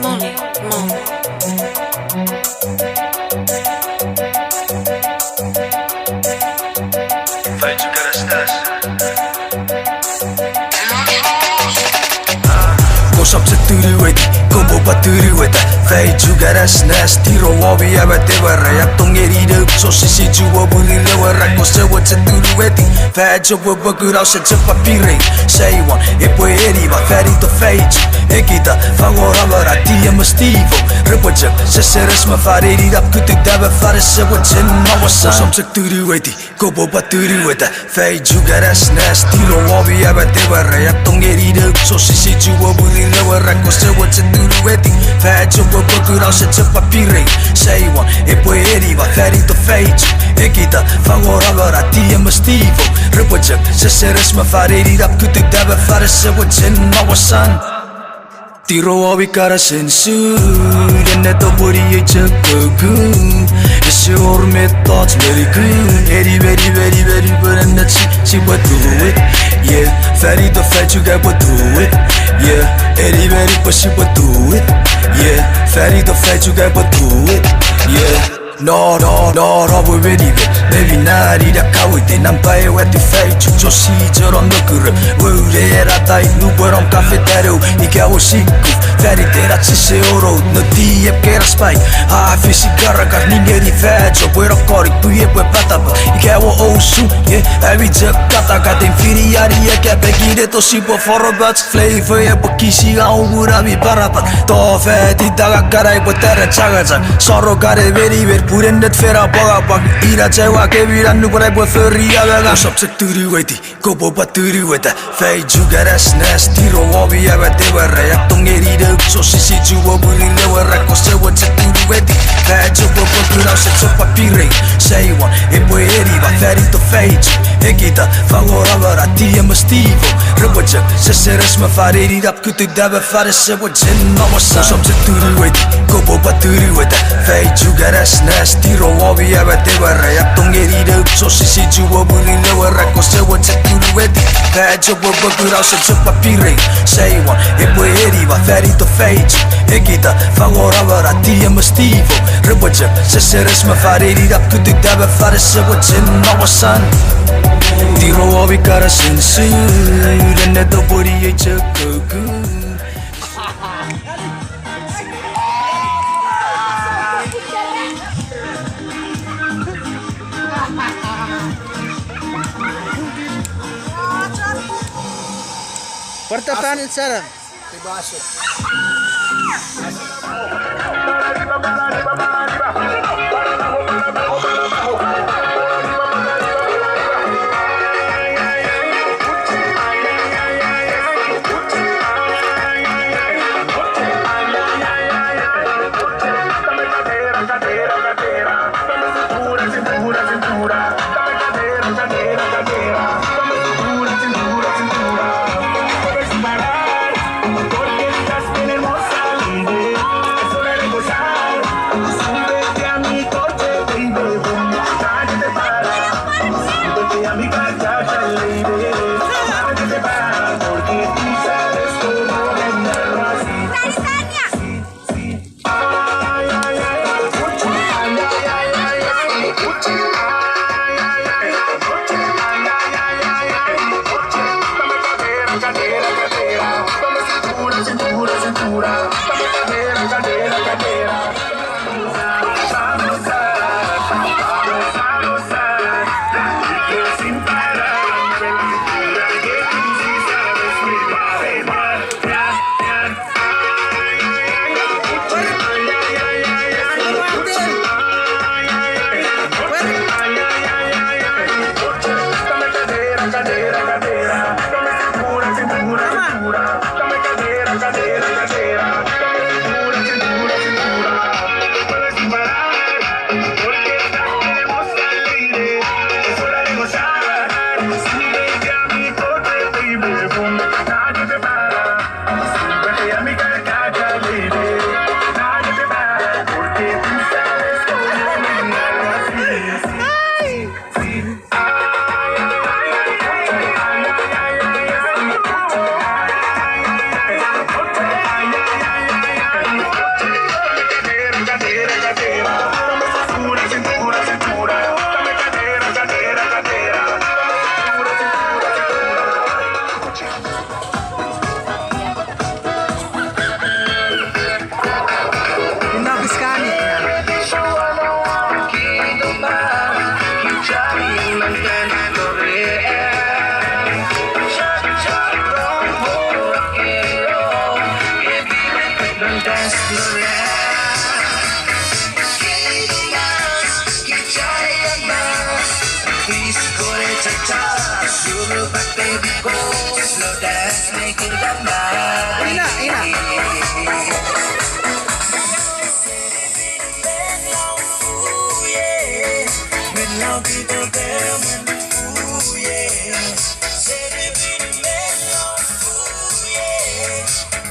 Molly, Mom. Fai giocare a stas. Kosapset tyrüeti, koboba tyrüeta. Fai giocare a snas. Tiro uovi avete verra. Ja tongeri röpso sisi juo buri leverra. Kosevat se tyrüeti. Fai joku bakuraus et se papiri. Seiwan, epue eriva. Färito feiju. Ekita, fagoravara. Tiema stivo. Röpajak, se seresma fareri rap. Kytytävä faresse vatsen mavassa. Kosapset tyrüeti, koboba tyrüeta. Fai giocare a snas. Tiro uovi avete verra. Ja tongeri röpso sisi juo buri leverra. Kosevat se tyrüeti. Fai joku bakuraus et se papiri. Seiwan, epue eriva. Färito feiju. Ekita, fagoravara. Tiema stivo. Röpajak, se seresma fareri rap. Kytytävä faresse vatsen mavassan. Tiro ovi karasen syyn, et opori ei tšõkkõkõn. Ja see ormet taats veri kõn. Eri põrennet si võtuit. Yeah, färri to fätsu käib võtuit. Yeah, eri passi võtuit. Yeah, färri to fätsu käib võtuit. Yeah. No, ravu verive, nevi nääri ja kauit enam päev äti feitsu. Jossi on lõkõrõ, võõre eratai, nuber on kafetäru, ikä on sikku. Färri terad sisse orod, no tiieb keras paik. Haafisi karrakas, ning eri fäätso, võõra kaarik, püüeb või pätaba. Ikä on ousu, hävitse kataga, teen firi jari ja käpe kiire tosi po forobats. Flavor ja pokisi auguravi parapat. Too fäädi taga karai po terre tšagatsa. Sarro kare veriver. Purendet fera pagapak, ira tsewa keviran nukure po förri ja väga. Kosapset tyrüeti, koboba tyrüeta. Fai jugar snas, tiro ovi jäävä teverra. Ja tongeri röpso sisi juo puri leverra. Kosevat se tyrüeti, fai joku bakuraus et se papiri. Seiwan, epue eriva, färito feitsu. Ekita, fagoravara, tiema stivo. Röpajak, se seresma fareri rap. Kytytävä faresse vatsen mavassa. Kosapset tyrüeti, koboba tyrüeta. Fai jugar snas. Tiro ovi jäävä teverra. Ja tongeri röpso sisi juo puri leverra. Kosevat se tyrüeti, fai joku bakuraus et se papiri. Seiwan, epue eriva, färito feitsu. Ekita, fagoravara, tiema stivo. Röpajak, se seresma fareri rap. Kytytävä faresse vatsen mavassan. Tiro ovi karasen syyn, et opori ei tšõkkõkõn. Pertataan sekarang. dance floor cha-cha, suruh pak baby go, slow dance, make it up now. Ina. Melody the bell, ooh yeah. Ooh yeah.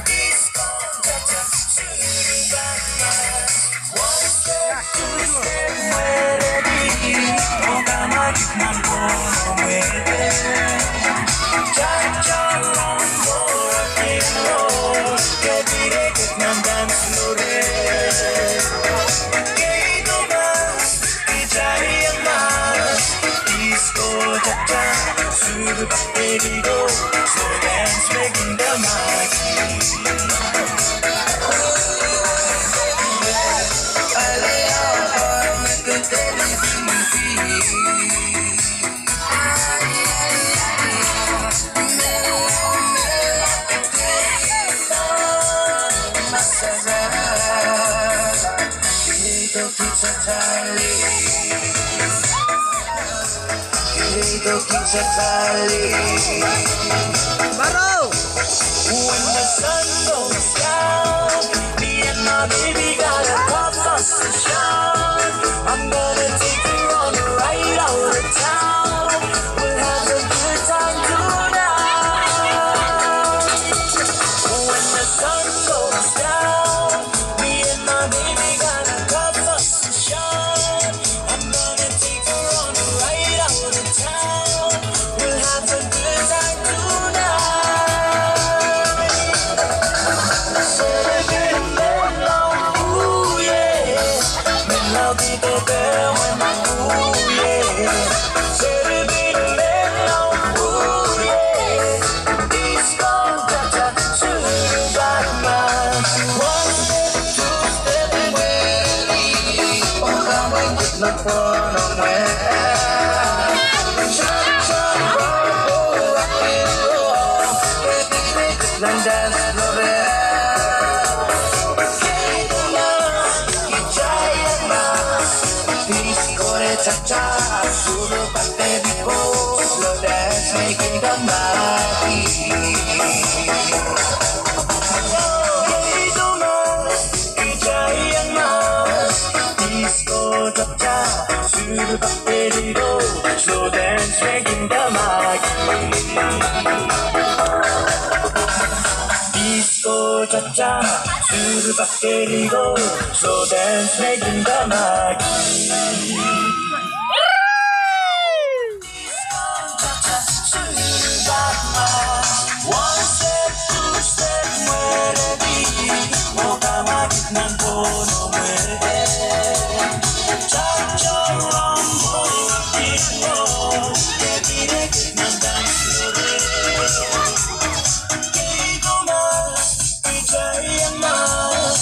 Disco, cha-cha, suruh pak man. One step, two step, melody. Oh, come on, keep on going away. Cha-cha, rumbo, rock and roll. Get 난 dance 노래. 수를 박 때리고 slow dance making the mic. 빨리 와봐 그 때리는 그래도 기차 달리 Baru. When the sun goes down, me and my baby got a conversation. I'm gonna take you on a ride out of town. We'll have a good time tonight. When the sun goes down, me and my baby got a conversation. I'm gonna take her on a ride out of town. We'll have a good time tonight. Melody the bell and ooh yeah. Celebrate mellow, ooh yeah. Disco cha-cha, suruh bakman. One step, two step, ready. Oh, come on, get no fun away. Cha-cha, rumbo, rock and roll. Baby, 난 dance floor. Cha-cha, suruh pak baby go, slow dance making the mic. Gitu mas, kejayaan mas. Disco cha-cha, suruh pak baby go, slow dance making the mic. Disco cha-cha, suruh pak baby go, slow dance making the mic. One step, two step, melody. Oh, kamagit ng puno cha-cha, rumbo, ritmo. Ketirik ng dance floor. Kito mas, kejayaan mas.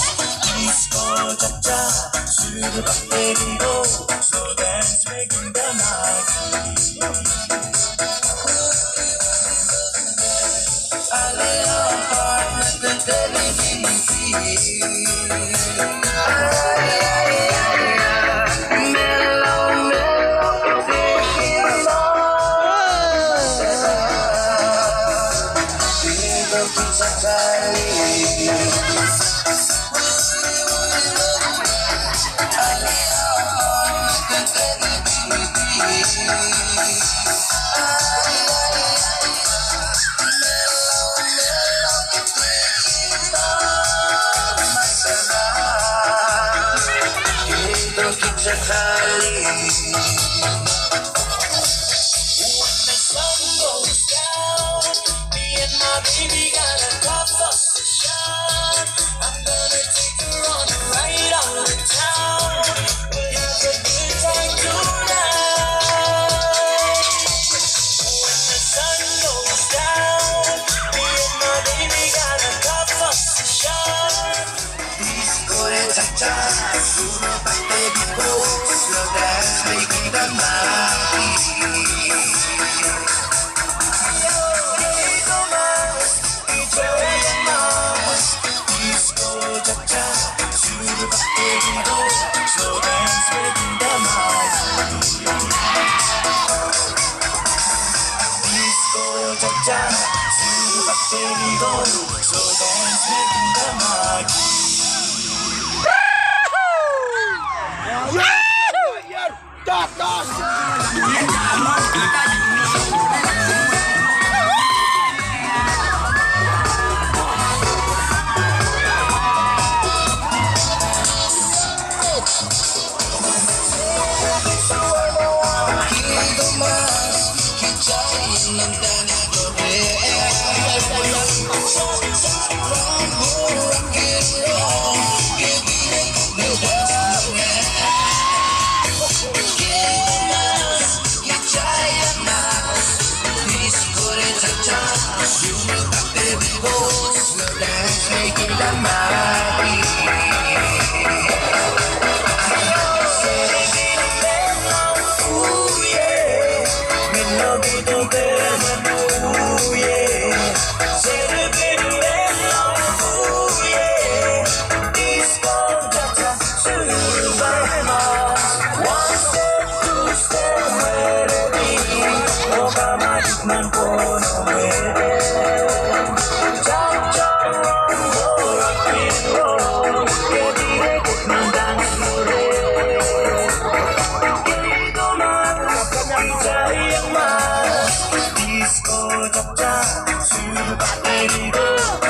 Disco cha-cha, suruh pak baby go, slow dance making the mic. Baby got a conversation. I'm gonna take her on a ride out of town. We'll have a good time tonight. When the sun goes down, me and my baby got a conversation. Disco cha-cha, suruh pak baby go, slow dance making the mic. Disco cha-cha, making the noise. Disco cha-cha, super go, so dance making the noise.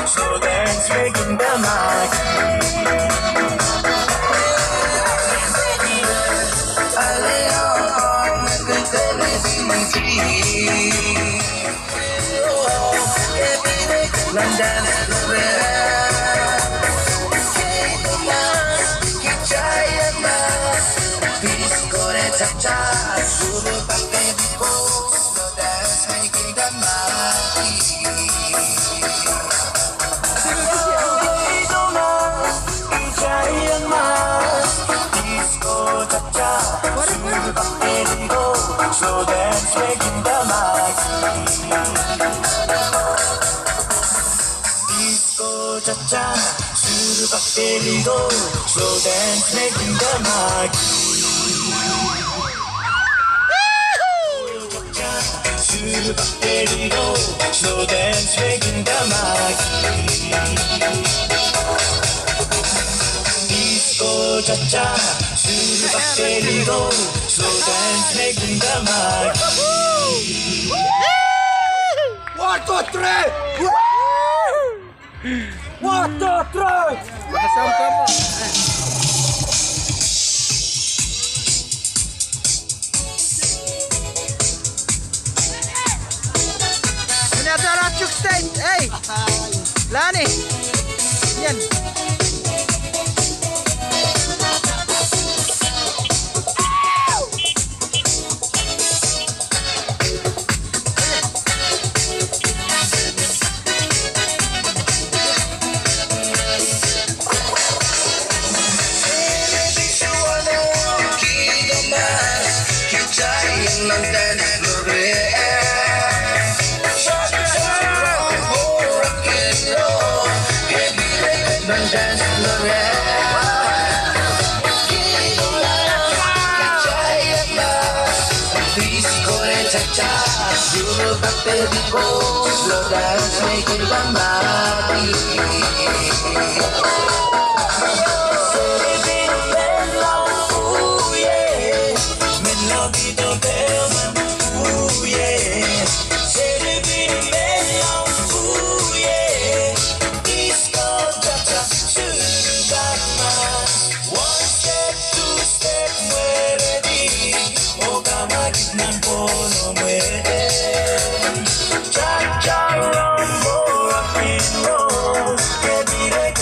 So dance making the mic. London, disco cha-cha, super patético, slow dance making the mic. So dance making the mic. Disco cha-cha, super go, so dance making the mic. Super go, so dance making the mic. Disco cha-cha, super go, so dance making the mic. 1, 2, 3. 1, 2, 3. Kasama ka mo. Sinadara Chukstein. Hey! Lani! Yan. Slow dance making the mic. Ooh yeah, melody the bell, ooh yeah, ooh yeah, disco cha-cha, super mass. 1 step, 2 step, muévete, ogama ng bono muere. Cha-cha rumbo, rock and roll, get me like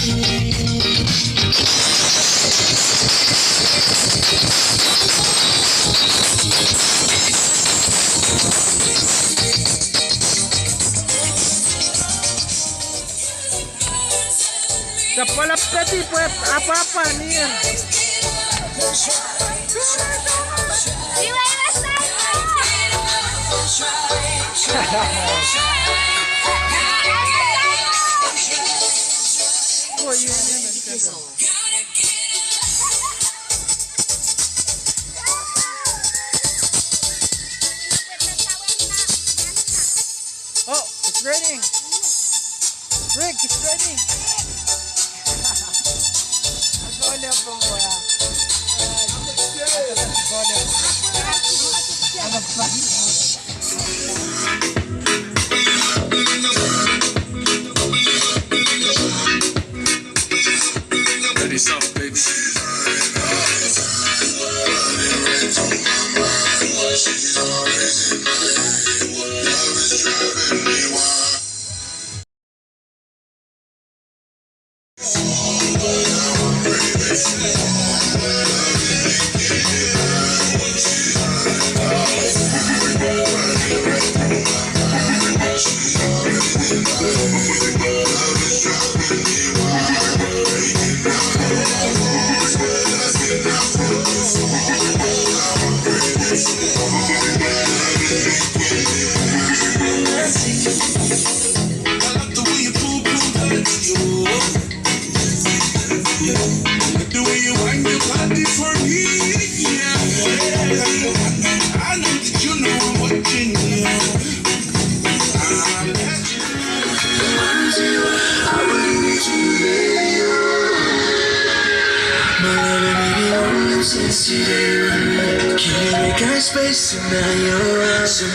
Kepala peti buat apa-apa nih. Oh iya, oh, it's raining. Rick, it's raining. The way you wind your body for me, yeah. I know that you know I'm watching you. Since today, can you make our space tonight? You're some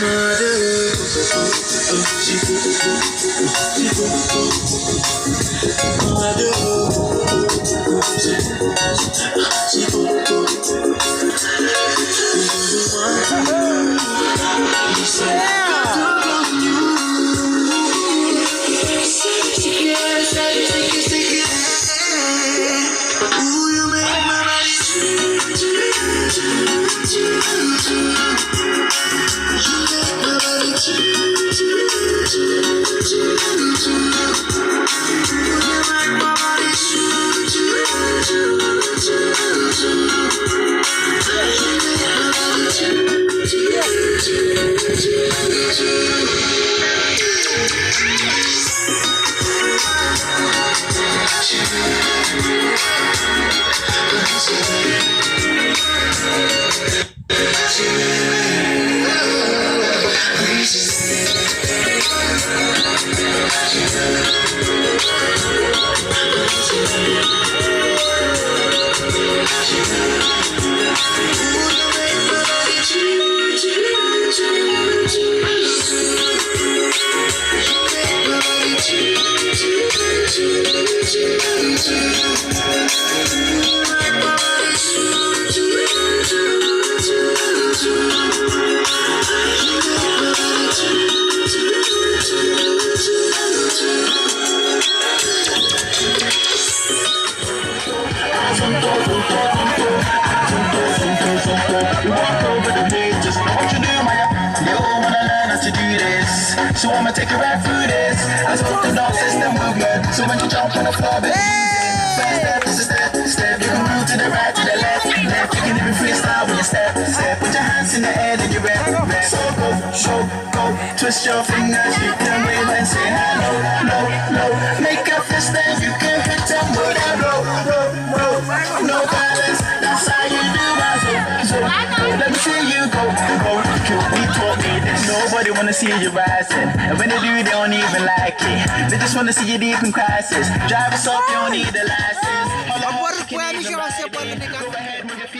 So I'ma take you right through this. I spoke the dance system movement. So when you jump on the floor, baby, first step is a step, step. You can move to the right, to the left, left. You can even freestyle when you step, step. Put your hands in the air, then you rap, rap. So go, show, go. Twist your fingers, you can wave and say hello, low, low. Make a fist, then you can hit them with that roll, roll, roll. No balance, that's how you do my so let me see you go, go. We taught me this. Nobody wanna see you rising, and when they do, they don't even like it. They just wanna see you deep in crisis. Drive us up, you don't need a license. Go ahead, move your feet.